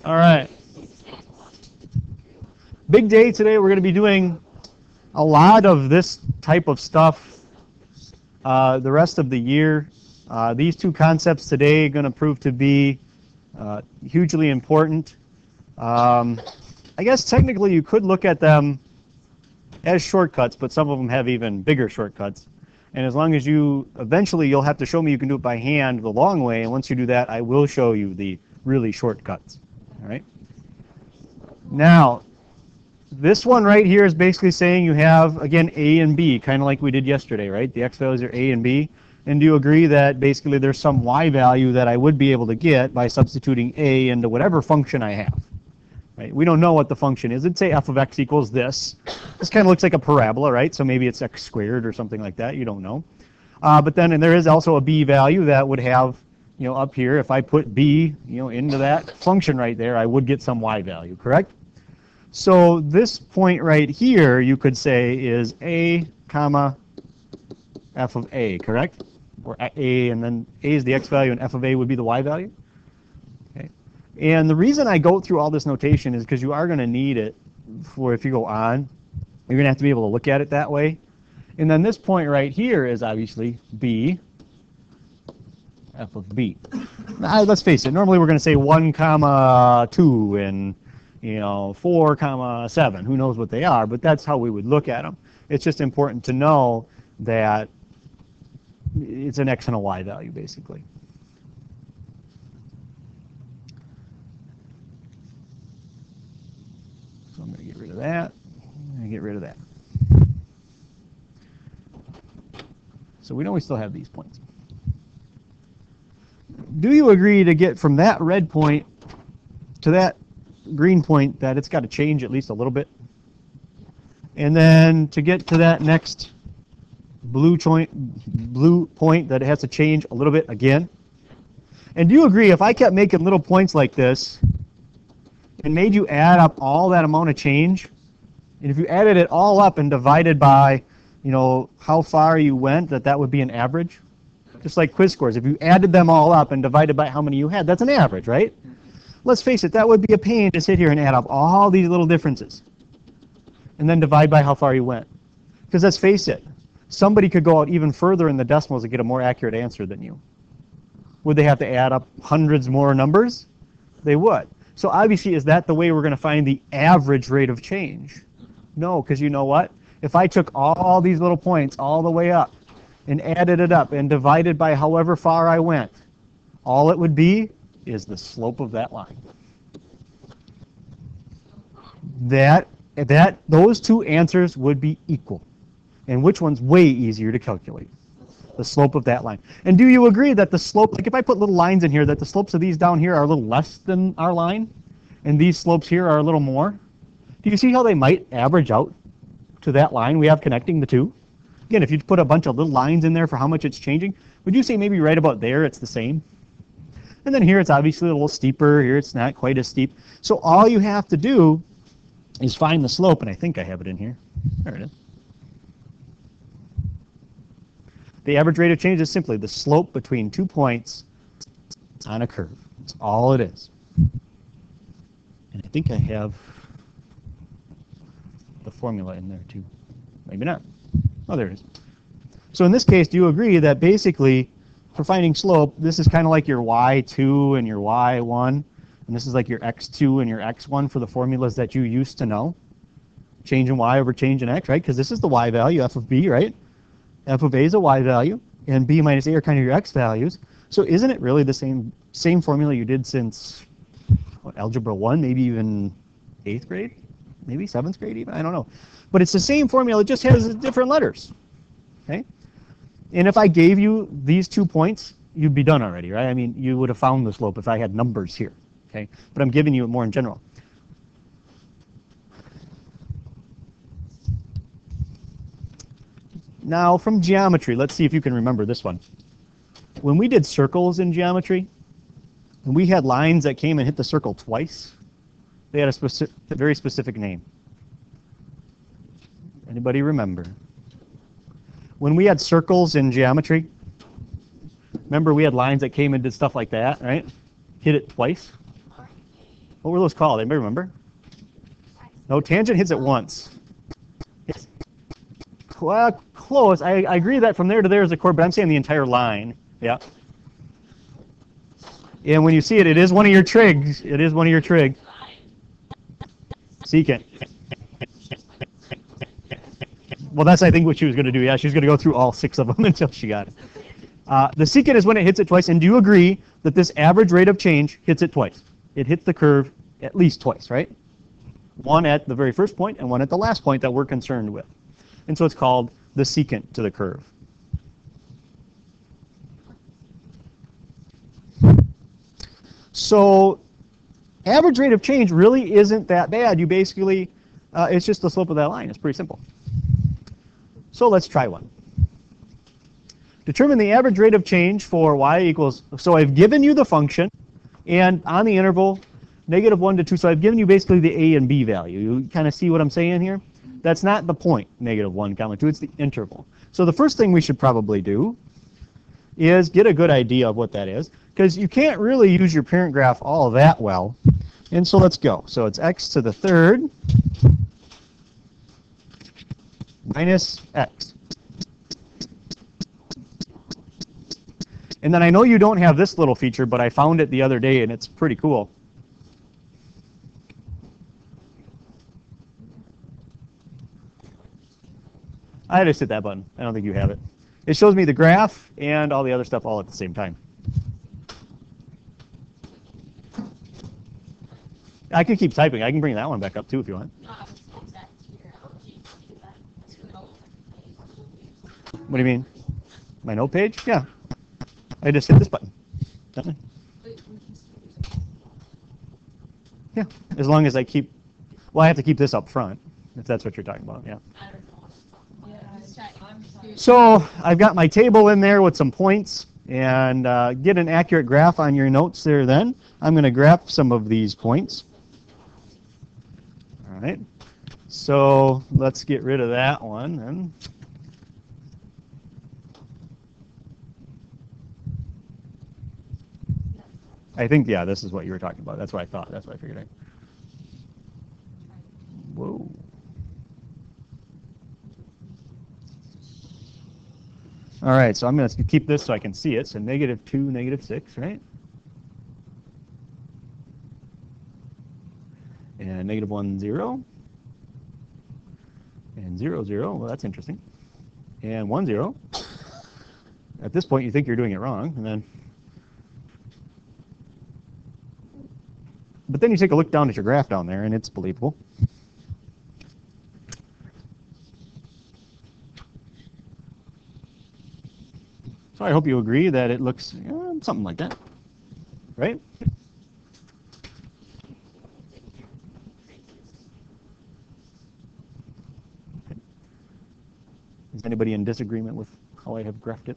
All right. Big day today. We're going to be doing a lot of this type of stuff the rest of the year. These two concepts today are going to prove to be hugely important. I guess technically you could look at them as shortcuts, but some of them have even bigger shortcuts. And as long as eventually you'll have to show me you can do it by hand the long way, and once you do that, I will show you the really shortcuts. All right. Now, this one right here is basically saying you have, again, A and B, kind of like we did yesterday, right? The x values are A and B. And do you agree that basically there's some y value that I would be able to get by substituting A into whatever function I have? Right? We don't know what the function is. It'd say f of x equals this. This kind of looks like a parabola, right? So maybe it's x squared or something like that. You don't know. But then, and there is also a b value that would have, up here, if I put b, into that function right there, I would get some y value, correct? So this point right here, you could say is a comma f of a, correct? Or a, and then a is the x value, and f of a would be the y value. Okay. And the reason I go through all this notation is because you are going to need it for if you go on. You're going to have to be able to look at it that way. And then this point right here is obviously b, f of b. Now, let's face it, normally we're going to say 1 comma 2 and 4 comma 7. Who knows what they are, but that's how we would look at them. It's just important to know that it's an x and a y value, basically. So I'm going to get rid of that. I'm going to get rid of that. So we know we still have these points. Do you agree to get from that red point to that green point that it's got to change at least a little bit? And then to get to that next blue point that it has to change a little bit again? And do you agree if I kept making little points like this and made you add up all that amount of change, and if you added it all up and divided by how far you went, that would be an average? Just like quiz scores. If you added them all up and divided by how many you had, that's an average, right? Let's face it, that would be a pain to sit here and add up all these little differences and then divide by how far you went. Because let's face it, somebody could go out even further in the decimals to get a more accurate answer than you. Would they have to add up hundreds more numbers? They would. So obviously, is that the way we're going to find the average rate of change? No, because you know what? If I took all these little points all the way up and added it up and divided by however far I went, all it would be is the slope of that line. Those two answers would be equal. And which one's way easier to calculate? The slope of that line. And do you agree that the slope, like if I put little lines in here, that the slopes of these down here are a little less than our line, and these slopes here are a little more? Do you see how they might average out to that line we have connecting the two? Again, if you put a bunch of little lines in there for how much it's changing, would you say maybe right about there it's the same? And then here it's obviously a little steeper, here it's not quite as steep. So all you have to do is find the slope, and I think I have it in here. There it is. The average rate of change is simply the slope between 2 points on a curve. That's all it is. And I think I have the formula in there too. Maybe not. Oh, there it is. So in this case, do you agree that basically for finding slope, this is kind of like your y2 and your y1, and this is like your x2 and your x1 for the formulas that you used to know? Change in y over change in x, right? Because this is the y value, f of b, right? F of a is a y value, and b minus a are kind of your x values. So isn't it really the same formula you did since Algebra 1, maybe even 8th grade? Maybe 7th grade even? I don't know. But it's the same formula, it just has different letters. Okay? And if I gave you these 2 points, you'd be done already, right? I mean, you would have found the slope if I had numbers here. Okay? But I'm giving you it more in general. Now, from geometry, let's see if you can remember this one. When we did circles in geometry, and we had lines that came and hit the circle twice, they had a very specific name. Anybody remember? When we had circles in geometry, remember we had lines that came and did stuff like that, right? Hit it twice. What were those called? Anybody remember? No, tangent hits it once. Yes. Well, close. I agree that from there to there is a chord, but I'm saying the entire line. Yeah. And when you see it, it is one of your trigs. It is one of your trigs. Secant. Well, that's, I think, what she was going to do. Yeah, she was going to go through all 6 of them until she got it. The secant is when it hits it twice. And do you agree that this average rate of change hits it twice? It hits the curve at least twice, right? One at the very first point and one at the last point that we're concerned with. And so it's called the secant to the curve. So average rate of change really isn't that bad. You basically, it's just the slope of that line. It's pretty simple. So let's try one. Determine the average rate of change for y equals, so I've given you the function, and on the interval, -1 to 2, so I've given you basically the a and b value. You kind of see what I'm saying here? That's not the point, -1, 2, it's the interval. So the first thing we should probably do is get a good idea of what that is, because you can't really use your parent graph all that well. And so let's go. So it's x to the third minus x. And then I know you don't have this little feature, but I found it the other day, and it's pretty cool. I just hit that button. I don't think you have it. It shows me the graph and all the other stuff all at the same time. I can keep typing. I can bring that one back up too if you want. What do you mean? My note page? Yeah. I just hit this button. Yeah. As long as I keep, well, I have to keep this up front, if that's what you're talking about. Yeah. So I've got my table in there with some points, and get an accurate graph on your notes there then. I'm going to graph some of these points. All right. So let's get rid of that one then. I think, yeah, this is what you were talking about. That's what I thought. That's what I figured out. Whoa. All right, so I'm going to keep this so I can see it. So -2, -6, right? And -1, 0. And 0, 0. Well, that's interesting. And 1, 0. At this point, you think you're doing it wrong, and then. But then you take a look down at your graph down there, and it's believable. So I hope you agree that it looks something like that, right? Is anybody in disagreement with how I have graphed it?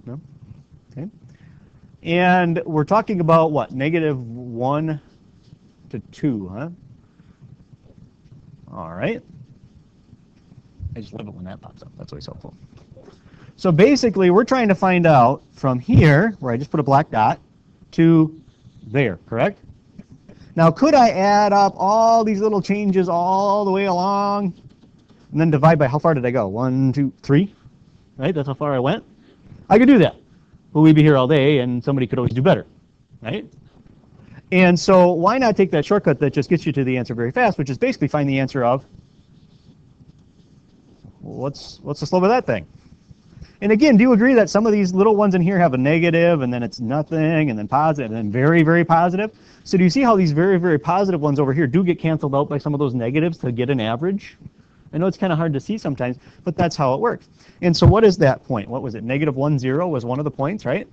No? Okay. And we're talking about what? -1 to 2, huh? All right. I just love it when that pops up. That's always helpful. So basically, we're trying to find out from here, where I just put a black dot, to there, correct? Now, could I add up all these little changes all the way along, and then divide by how far did I go? 1, 2, 3, right? That's how far I went. I could do that. But we'd be here all day, and somebody could always do better, right? And so why not take that shortcut that just gets you to the answer very fast, which is basically find the answer of, what's the slope of that thing? And again, do you agree that some of these little ones in here have a negative, and then it's nothing, and then positive, and then very, very positive? So do you see how these very, very positive ones over here do get canceled out by some of those negatives to get an average? I know it's kind of hard to see sometimes, but that's how it works. And so what is that point? What was it? -1, 0 was one of the points, right?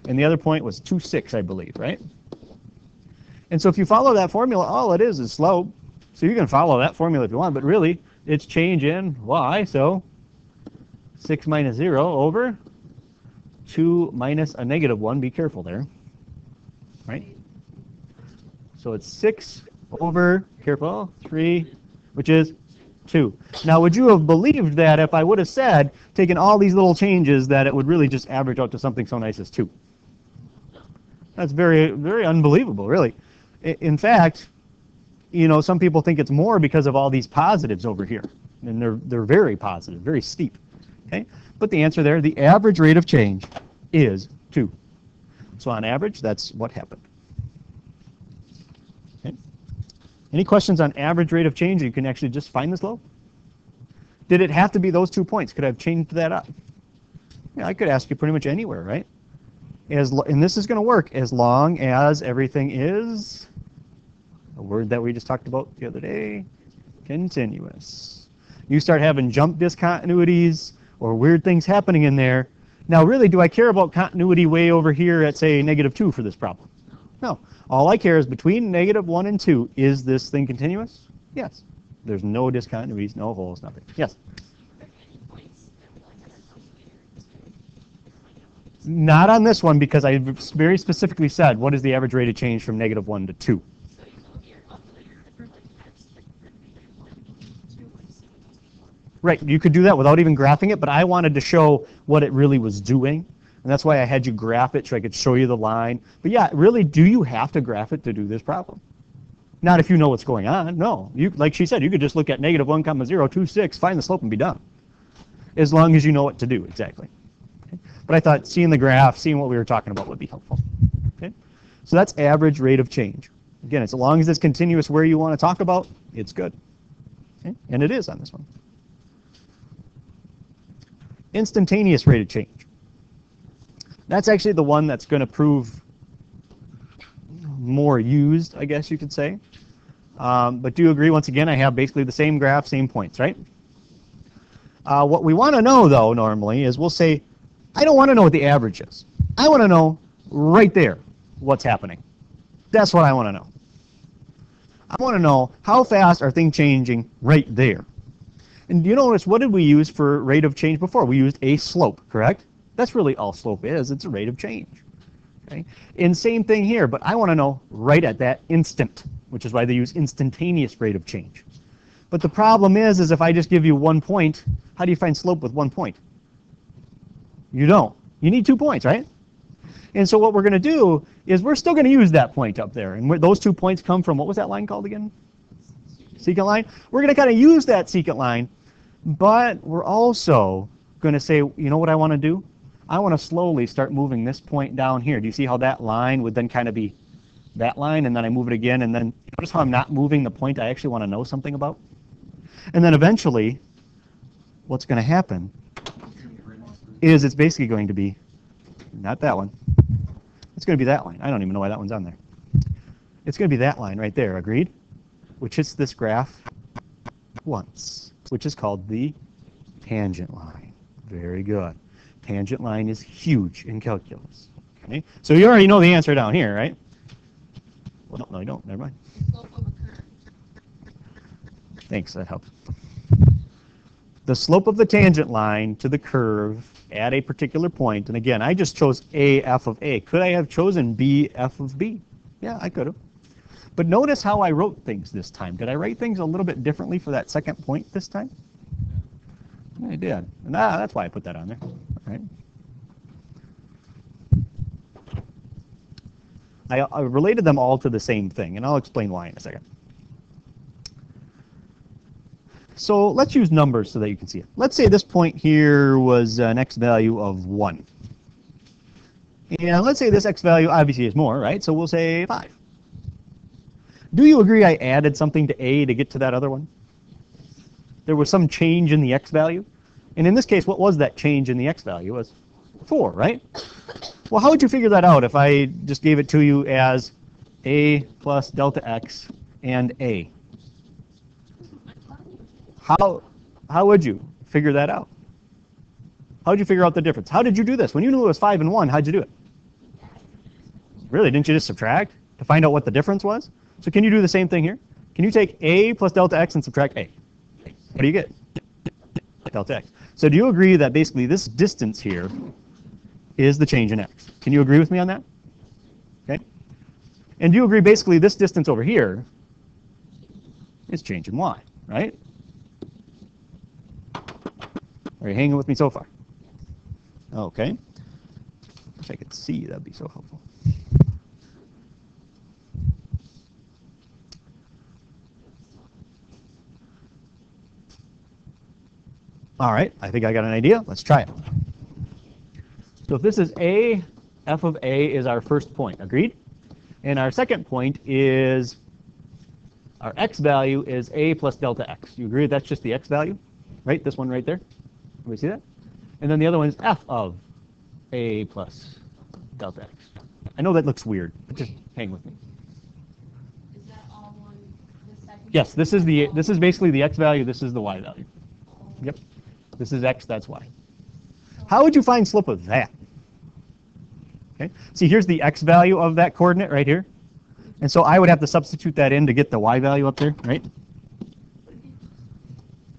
And the other point was 2, 6, I believe, right? And so if you follow that formula, all it is slope. So you can follow that formula if you want, but really it's change in y, so 6 minus 0 over 2 minus a -1. Be careful there, right? So it's 6 over, careful, 3, which is 2. Now, would you have believed that if I would have said, taken all these little changes, that it would really just average out to something so nice as 2? That's very, very unbelievable, really. In fact, you know, some people think it's more because of all these positives over here, and they're very positive, very steep. Okay, but the answer there, the average rate of change is 2. So on average, that's what happened. Okay. Any questions on average rate of change? You can actually just find the slope. Did it have to be those 2 points? Could I have changed that up? Yeah, I could ask you pretty much anywhere, right? And this is going to work as long as everything is a word that we just talked about the other day, continuous. You start having jump discontinuities or weird things happening in there. Now, really, do I care about continuity way over here at, say, -2 for this problem? No. All I care is between -1 and 2, is this thing continuous? Yes. There's no discontinuities, no holes, nothing. Yes? Not on this one, because I very specifically said, what is the average rate of change from -1 to 2? Right, you could do that without even graphing it, but I wanted to show what it really was doing. And that's why I had you graph it so I could show you the line. But yeah, really, do you have to graph it to do this problem? Not if you know what's going on. No, you, like she said, you could just look at -1, 0, 2, 6, find the slope and be done. As long as you know what to do, exactly. Okay. But I thought seeing the graph, seeing what we were talking about would be helpful. Okay. So that's average rate of change. Again, as long as it's continuous where you want to talk about, it's good. Okay. And it is on this one. Instantaneous rate of change. That's actually the one that's going to prove more used, I guess you could say. But do you agree, once again, I have basically the same graph, same points, right? What we want to know, though, normally, is we'll say, I don't want to know what the average is. I want to know right there what's happening. That's what I want to know. I want to know how fast are things changing right there. And you notice, what did we use for rate of change before? We used a slope, correct? That's really all slope is. It's a rate of change. Okay? And same thing here, but I want to know right at that instant, which is why they use instantaneous rate of change. But the problem is if I just give you 1 point, how do you find slope with 1 point? You don't. You need 2 points, right? And so what we're going to do is we're still going to use that point up there. And those 2 points come from, what was that line called again? Secant line. We're going to kind of use that secant line, but we're also going to say, you know what I want to do? I want to slowly start moving this point down here. Do you see how that line would then kind of be that line, and then I move it again, and then notice how I'm not moving the point I actually want to know something about? And then eventually, what's going to happen is it's basically going to be, not that one, it's going to be that line. I don't even know why that one's on there. It's going to be that line right there, agreed? Which hits this graph once, which is called the tangent line. Very good. Tangent line is huge in calculus. Okay? So you already know the answer down here, right? Well, no, you don't. Never mind. Thanks, that helps. The slope of the tangent line to the curve at a particular point, and again, I just chose A, f of A. Could I have chosen B, f of B? Yeah, I could have. But notice how I wrote things this time. Did I write things a little bit differently for that second point this time? I did. And that's why I put that on there. All right. I related them all to the same thing, and I'll explain why in a second. So let's use numbers so that you can see it. Let's say this point here was an x value of 1. And let's say this x value obviously is more, right? So we'll say 5. Do you agree I added something to A to get to that other one? There was some change in the x value. And in this case, what was that change in the x value? It was 4, right? Well, how would you figure that out if I just gave it to you as A plus delta x and A? How would you figure that out? How would you figure out the difference? How did you do this? When you knew it was 5 and 1, how'd you do it? Really, didn't you just subtract to find out what the difference was? So can you do the same thing here? Can you take A plus delta x and subtract A? What do you get? Delta x. So do you agree that basically this distance here is the change in x? Can you agree with me on that? Okay. And do you agree basically this distance over here is change in y, right? Are you hanging with me so far? Okay. If I could see, that'd be so helpful. All right, I think I got an idea. Let's try it. So if this is a, f of a is our first point. Agreed? And our second point is our x value is a plus delta x. You agree that's just the x value? Right? This one right there? Can we see that? And then the other one is f of a plus delta x. I know that looks weird, but just hang with me. Is that all one? The second? Yes, this is basically the x value, this is the y value. Yep. This is x, that's y. How would you find slope of that? Okay. See, here's the x value of that coordinate right here. And so I would have to substitute that in to get the y value up there, right?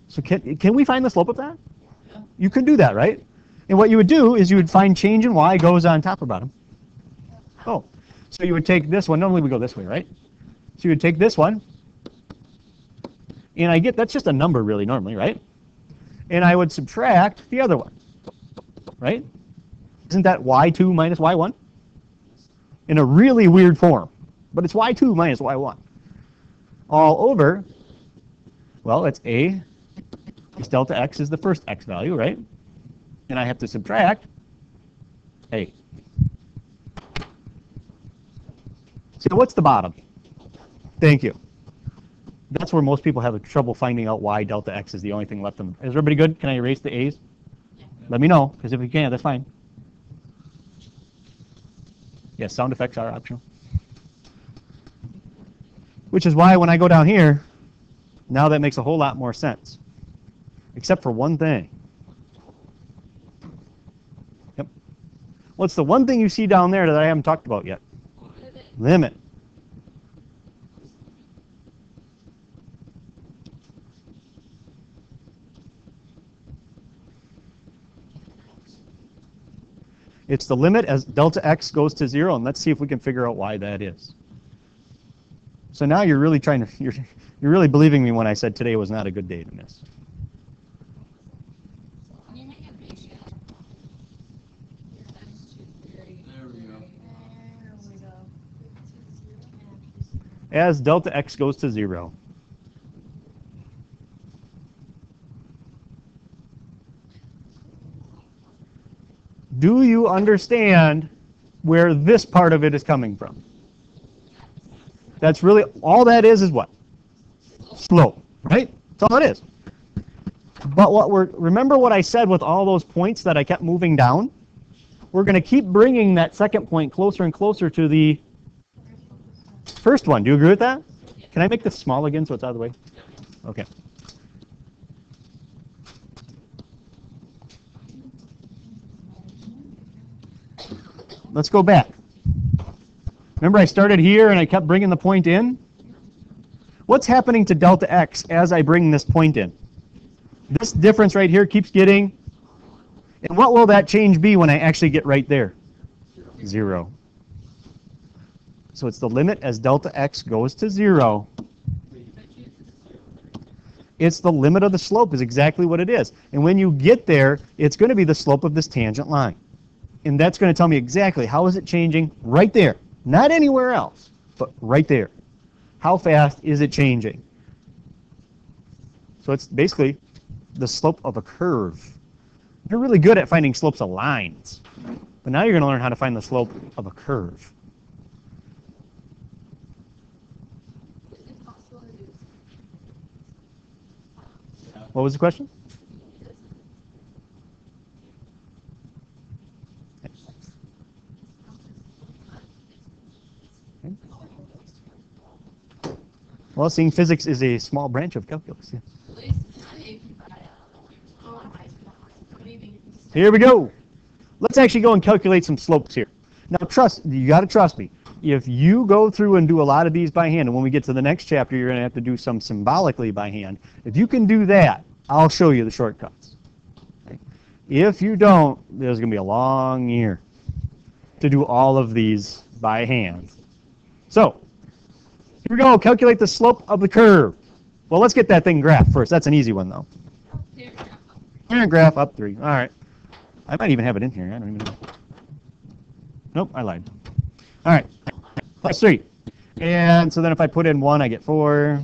So can we find the slope of that? You can do that, right? And what you would do is you would find change in y goes on top or bottom. Oh, so you would take this one. Normally we go this way, right? So you would take this one. And I get, that's just a number really normally, right? And I would subtract the other one, right? Isn't that y2 minus y1? In a really weird form. But it's y2 minus y1. All over, well, it's a, this delta x is the first x value, right? And I have to subtract a. So what's the bottom? Thank you. That's where most people have trouble finding out why delta x is the only thing left them. Is everybody good? Can I erase the a's? Yeah. Let me know, because if you can't, that's fine. Yes, sound effects are optional. Which is why when I go down here, now that makes a whole lot more sense. Except for one thing. Yep. What's the one thing you see down there that I haven't talked about yet? Limit. It's the limit as delta x goes to 0, and let's see if we can figure out why that is. So now you're really trying to, you're really believing me when I said today was not a good day to miss. Can you make a ratio? There we go. There we go. As delta x goes to 0. Do you understand where this part of it is coming from? That's really, all that is what? Slope, right? That's all it is. But remember what I said with all those points that I kept moving down? We're going to keep bringing that second point closer and closer to the first one. Do you agree with that? Can I make this small again so it's out of the way? Okay. Let's go back. Remember I started here and I kept bringing the point in? What's happening to delta x as I bring this point in? This difference right here keeps getting, and what will that change be when I actually get right there? 0. So it's the limit as delta x goes to 0. It's the limit of the slope is exactly what it is. And when you get there, it's going to be the slope of this tangent line. And that's going to tell me exactly how is it changing right there. Not anywhere else, but right there. How fast is it changing? So it's basically the slope of a curve. You're really good at finding slopes of lines. But now you're going to learn how to find the slope of a curve. What was the question? Well, seeing physics is a small branch of calculus. Yeah. Here we go. Let's actually go and calculate some slopes here. Now, you got to trust me. If you go through and do a lot of these by hand, and when we get to the next chapter, you're going to have to do some symbolically by hand. If you can do that, I'll show you the shortcuts. Okay? If you don't, there's going to be a long year to do all of these by hand. So, here we go. Calculate the slope of the curve. Well, let's get that thing graphed first. That's an easy one, though. Graph up 3. All right. I might even have it in here. I don't even know. Nope, I lied. All right. Plus 3. And so then if I put in 1, I get 4.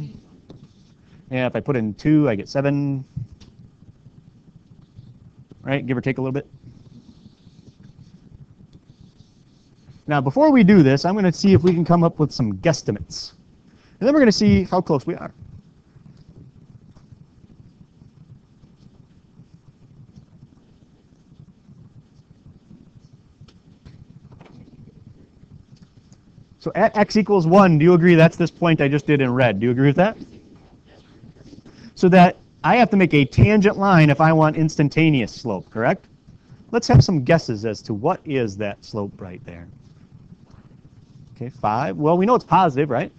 And if I put in 2, I get 7. right? Give or take a little bit. Now, before we do this, I'm going to see if we can come up with some guesstimates. And then we're going to see how close we are. So at x equals 1, do you agree that's this point I just did in red? Do you agree with that? So that I have to make a tangent line if I want instantaneous slope, correct? Let's have some guesses as to what is that slope right there. Okay, 5. Well, we know it's positive, right?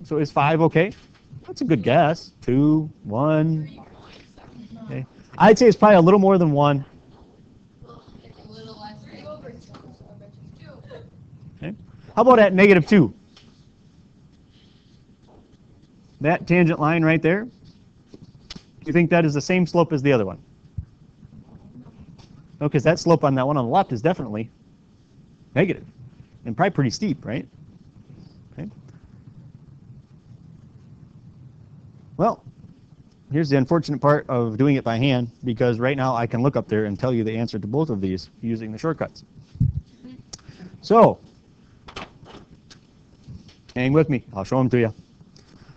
So is 5 okay? That's a good guess. 2, 1. Okay. I'd say it's probably a little more than 1. It's a little less. 3 over 2, so I bet you 2. Okay. How about at negative 2? That tangent line right there, do you think that is the same slope as the other one? No, because that slope on that one on the left is definitely negative and probably pretty steep, right? Okay. Well, here's the unfortunate part of doing it by hand, because right now I can look up there and tell you the answer to both of these using the shortcuts. So, hang with me. I'll show them to you.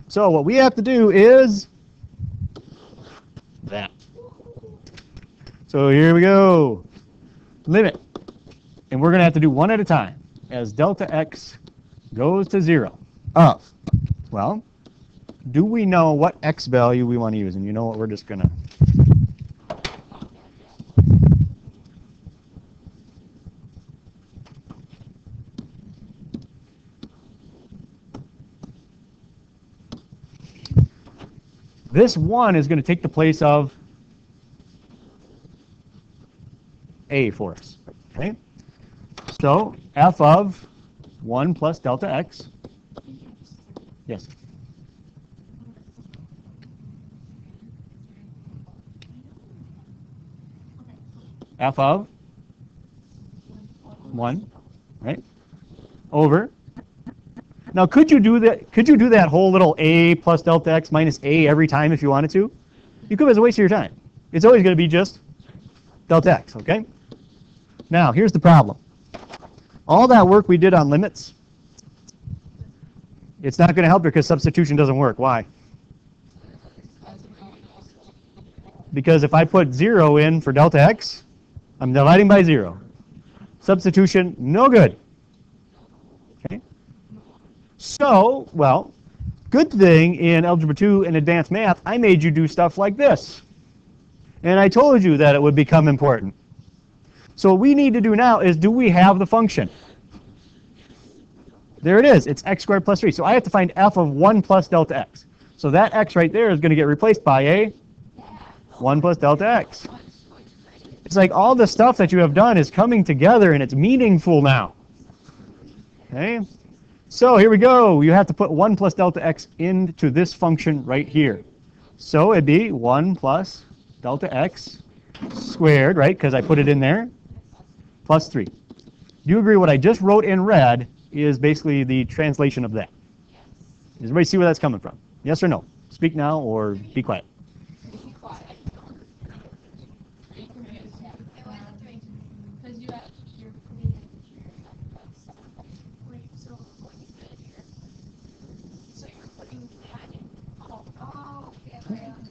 So what we have to do is that. So here we go. Limit. And we're going to have to do one at a time as delta x goes to 0 of, well, do we know what x value we want to use? And you know what, we're just going to this 1 is going to take the place of a for us. Okay? So f of 1 plus delta x. Yes. F of 1, right? Over. Now, could you do that? Could you do that whole little a plus delta x minus a every time if you wanted to? You could, as a waste of your time. It's always going to be just delta x. Okay. Now, here's the problem. All that work we did on limits, it's not going to help because substitution doesn't work. Why? Because if I put 0 in for delta x, I'm dividing by 0. Substitution, no good. Okay. So, well, good thing in Algebra 2 and Advanced Math, I made you do stuff like this. And I told you that it would become important. So what we need to do now is, do we have the function? There it is. It's x squared plus 3. So I have to find f of 1 plus delta x. So that x right there is going to get replaced by a 1 plus delta x. It's like all the stuff that you have done is coming together and it's meaningful now. Okay? So here we go. You have to put 1 plus delta x into this function right here. So it'd be 1 plus delta x squared, right? Because I put it in there, plus 3. Do you agree what I just wrote in red is basically the translation of that? Does everybody see where that's coming from? Yes or no? Speak now or be quiet.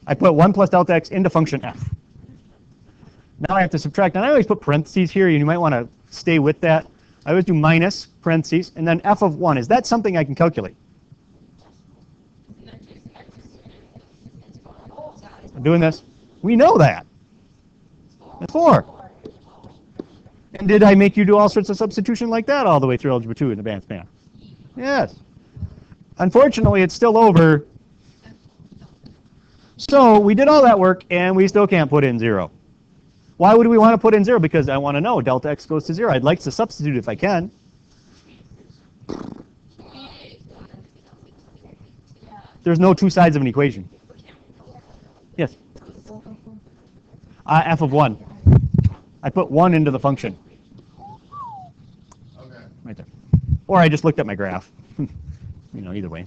I put 1 plus delta x into function f. Now I have to subtract, and I always put parentheses here, and you might want to stay with that. I always do minus, parentheses, and then f of 1. Is that something I can calculate? I'm doing this. We know that. That's 4. And did I make you do all sorts of substitution like that all the way through Algebra 2 in Advanced Math? Yes. Unfortunately, it's still over. So we did all that work, and we still can't put in 0. Why would we want to put in 0? Because I want to know delta x goes to 0. I'd like to substitute if I can. There's no two sides of an equation. Yes? F of 1. I put 1 into the function. Okay. Right there. Or I just looked at my graph. Either way.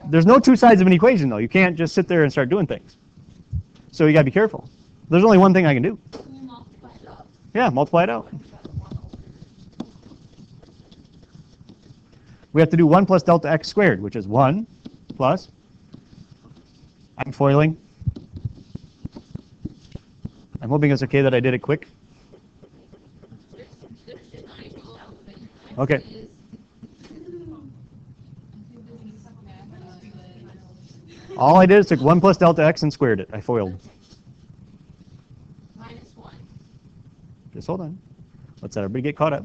There's no two sides of an equation, though. You can't just sit there and start doing things. So you got to be careful. There's only one thing I can do. You multiply it up. Yeah, multiply it out. We have to do 1 plus delta x squared, which is 1 plus, I'm foiling. I'm hoping it's okay that I did it quick. Okay. All I did is took 1 plus delta x and squared it. I foiled. -1. Just hold on. Let's everybody get caught up.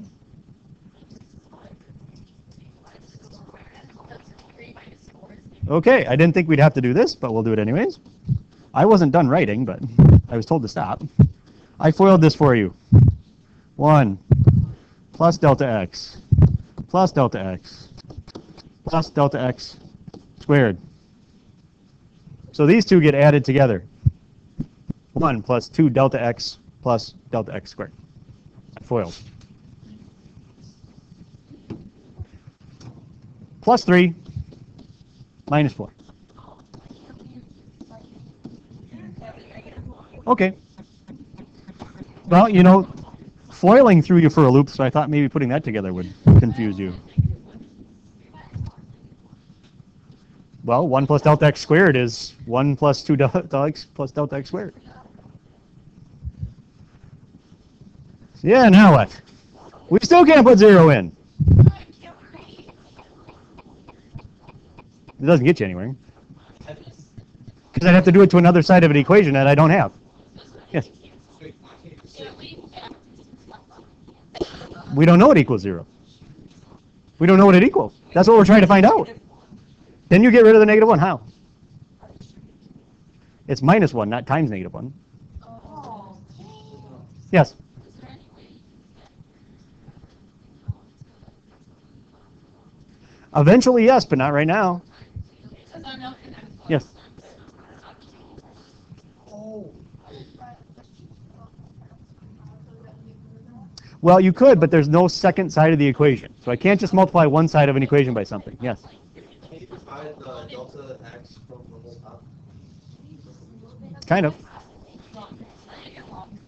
Okay, I didn't think we'd have to do this, but we'll do it anyways. I wasn't done writing, but I was told to stop. I foiled this for you. 1 plus delta x plus delta x plus delta x squared. So these two get added together. 1 plus 2 delta x plus delta x squared. I foiled. Plus 3 minus 4. Okay. Well, you know, foiling threw you for a loop, so I thought maybe putting that together would confuse you. Well, 1 plus delta x squared is 1 plus 2 delta x plus delta x squared. Yeah, now what? We still can't put 0 in. It doesn't get you anywhere. Because I'd have to do it to another side of an equation that I don't have. Yes. We don't know it equals 0. We don't know what it equals. That's what we're trying to find out. Then you get rid of the -1. How? It's -1, not times -1. Yes. Eventually, yes, but not right now. Yes. Well, you could, but there's no second side of the equation. So I can't just multiply one side of an equation by something. Yes. Can you divide the delta x from the whole top? Kind of.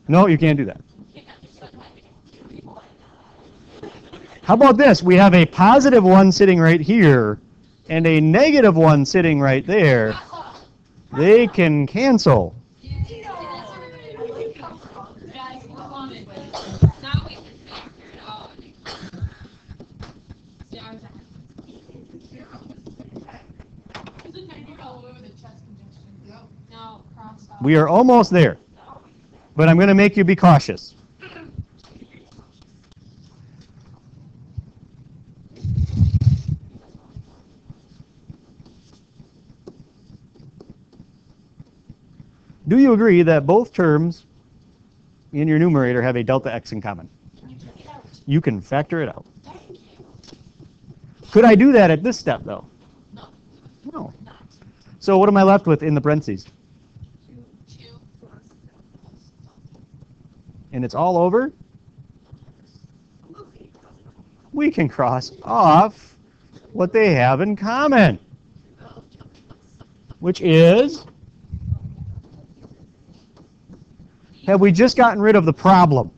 No, you can't do that. How about this? We have a positive 1 sitting right here and a negative 1 sitting right there. They can cancel. We are almost there, but I'm going to make you be cautious. Do you agree that both terms in your numerator have a delta x in common? You can factor it out. Could I do that at this step, though? No. So what am I left with in the parentheses? And it's all over? We can cross off what they have in common, which is, have we just gotten rid of the problem?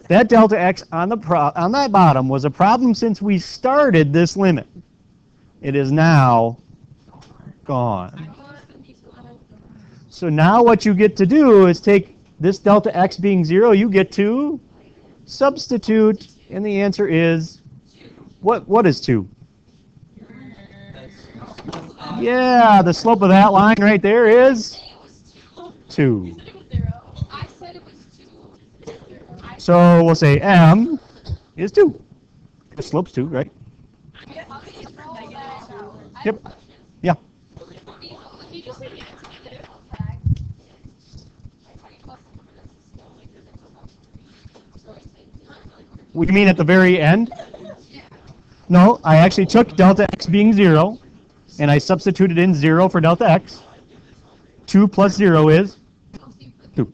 That delta x on that bottom was a problem since we started this limit. It is now gone. So now what you get to do is take this delta x being 0, you get to substitute, and the answer is, what is 2? Yeah, the slope of that line right there is 2. So we'll say m is 2. The slope's 2, right? Yep. Yeah. What do you mean at the very end? No, I actually took delta x being 0, and I substituted in 0 for delta x. 2 plus 0 is 2.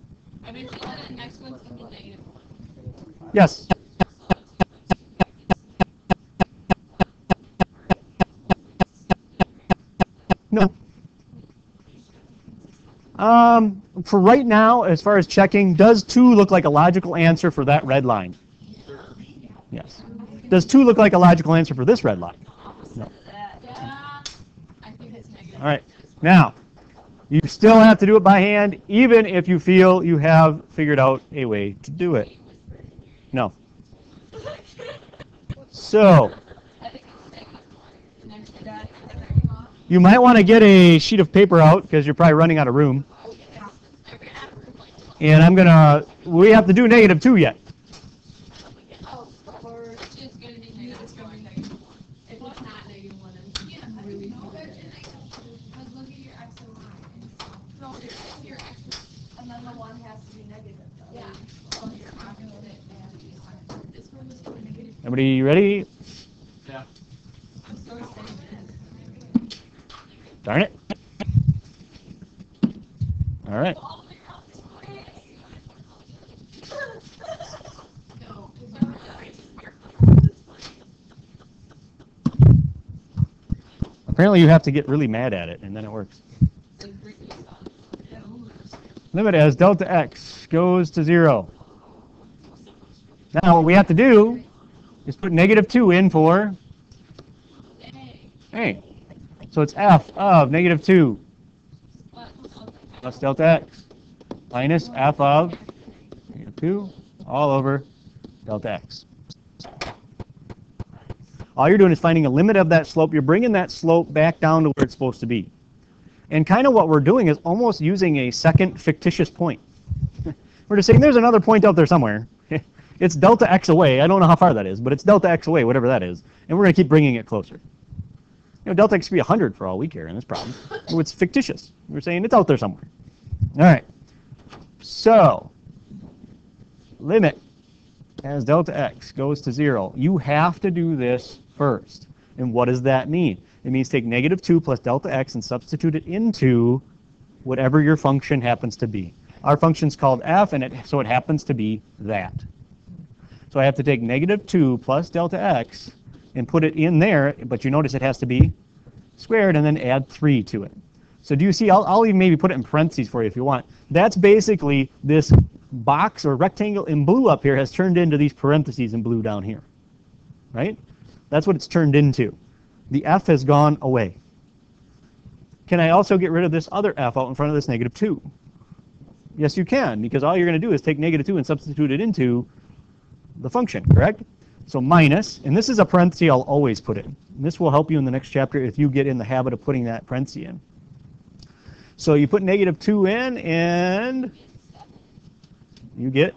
Yes. No. For right now, as far as checking, does 2 look like a logical answer for that red line? Yes. Does 2 look like a logical answer for this red line? No. I think it's negative. All right. Now, you still have to do it by hand, even if you feel you have figured out a way to do it. No. So, you might want to get a sheet of paper out because you're probably running out of room. And we have to do -2 yet. Oh, or it's just going to be negative. It's going to be negative. If it's not -1, then really because look at your x and y. No, it's your x, and then the 1 has to be negative. Though. Yeah. So you're not going to fit this one was going to negative. Everybody ready? Yeah. I'm so excited. Darn it. All right. Apparently you have to get really mad at it, and then it works. Limit as delta x goes to 0. Now what we have to do is put -2 in for A. So it's f of -2 plus delta x minus f of -2 all over delta x. All you're doing is finding a limit of that slope. You're bringing that slope back down to where it's supposed to be. And kind of what we're doing is almost using a second fictitious point. We're just saying there's another point out there somewhere. It's delta x away. I don't know how far that is, but it's delta x away, whatever that is. And we're going to keep bringing it closer. You know, delta x could be 100 for all we care in this problem. So it's fictitious. We're saying it's out there somewhere. All right. So, limit as delta x goes to 0. You have to do this first. And what does that mean? It means take -2 plus delta x and substitute it into whatever your function happens to be. Our function's called f, and so it happens to be that. So I have to take -2 plus delta x and put it in there, but you notice it has to be squared and then add 3 to it. So do you see, I'll even maybe put it in parentheses for you if you want. That's basically this box or rectangle in blue up here has turned into these parentheses in blue down here, right? That's what it's turned into. The f has gone away. Can I also get rid of this other f out in front of this -2? Yes, you can, because all you're going to do is take -2 and substitute it into the function, correct? So minus, and this is a parenthesis I'll always put in. And this will help you in the next chapter if you get in the habit of putting that parenthesis in. So you put -2 in, and you get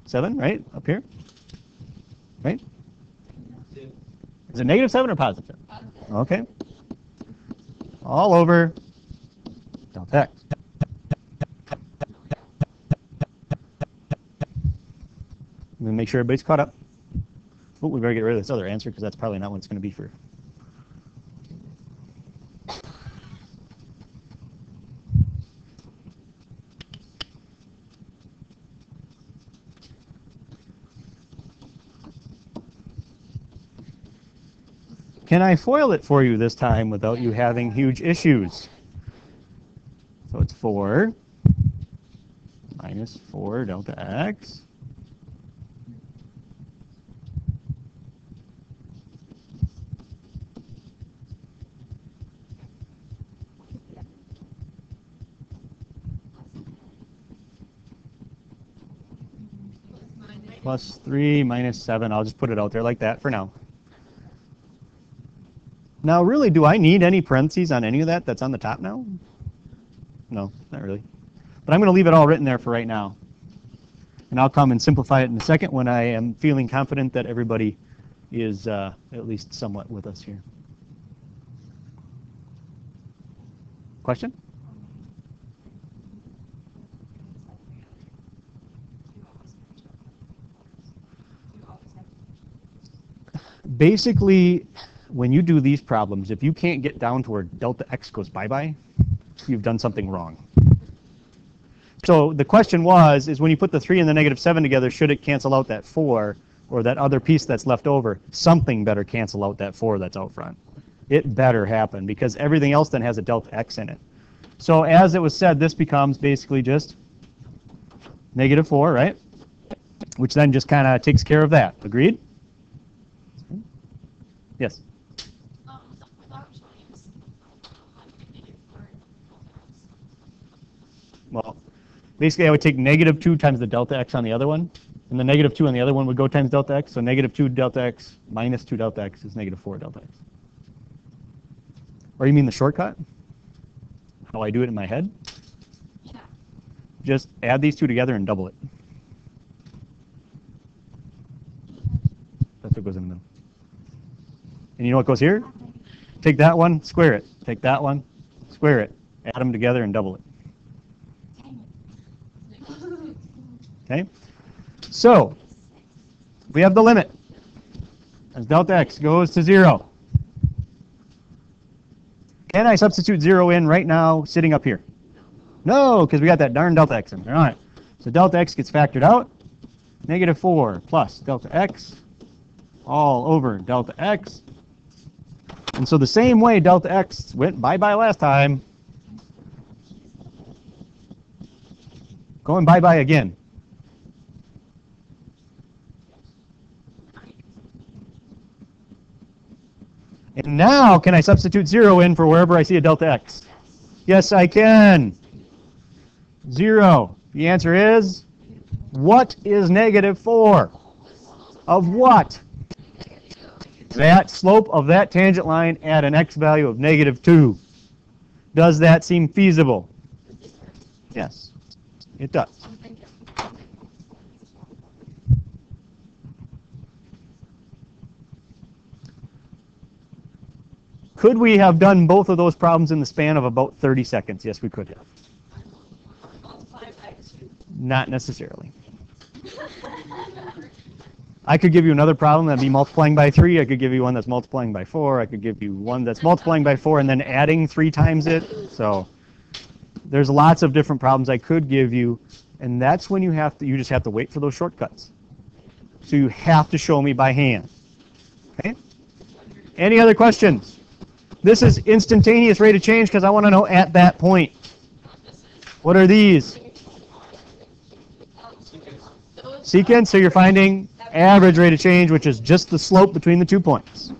7, right, up here? Right? Is it -7 or positive? Okay. All over delta x. I'm going to make sure everybody's caught up. Oh, we better get rid of this other answer because that's probably not what it's going to be for. Can I FOIL it for you this time without you having huge issues? So it's 4 minus 4 delta x plus 3 minus 7. I'll just put it out there like that for now. Now, really, do I need any parentheses on any of that that's on the top now? No, not really. But I'm going to leave it all written there for right now. And I'll come and simplify it in a second when I am feeling confident that everybody is at least somewhat with us here. Question? Basically, when you do these problems, if you can't get down to where delta x goes bye-bye, you've done something wrong. So the question is when you put the 3 and the -7 together, should it cancel out that 4 or that other piece that's left over? Something better cancel out that 4 that's out front. It better happen because everything else then has a delta x in it. So as it was said, this becomes basically just -4, right? Which then just kind of takes care of that. Agreed? Yes? Well, basically I would take -2 times the delta x on the other one, and the -2 on the other one would go times delta x, so -2 delta x minus 2 delta x is -4 delta x. Or you mean the shortcut? How I do it in my head? Yeah. Just add these two together and double it. That's what goes in the middle. And you know what goes here? Take that one, square it. Take that one, square it. Add them together and double it. Okay? So, we have the limit. As delta x goes to 0. Can I substitute 0 in right now sitting up here? No, because we got that darn delta x in there. All right. So delta x gets factored out. -4 plus delta x all over delta x. And so the same way delta x went bye-bye last time, going bye-bye again. And now, can I substitute 0 in for wherever I see a delta x? Yes, I can. 0. The answer is, what is -4? Of what? That slope of that tangent line at an x value of -2. Does that seem feasible? Yes, it does. Could we have done both of those problems in the span of about 30 seconds? Yes, we could have. Not necessarily. I could give you another problem that'd be multiplying by 3. I could give you one that's multiplying by 4. I could give you one that's multiplying by 4 and then adding 3 times it. So there's lots of different problems I could give you, and that's when you just have to wait for those shortcuts. So you have to show me by hand. Okay? Any other questions? This is instantaneous rate of change because I want to know at that point. What are these? Secant, so you're finding average rate of change, which is just the slope between the 2 points.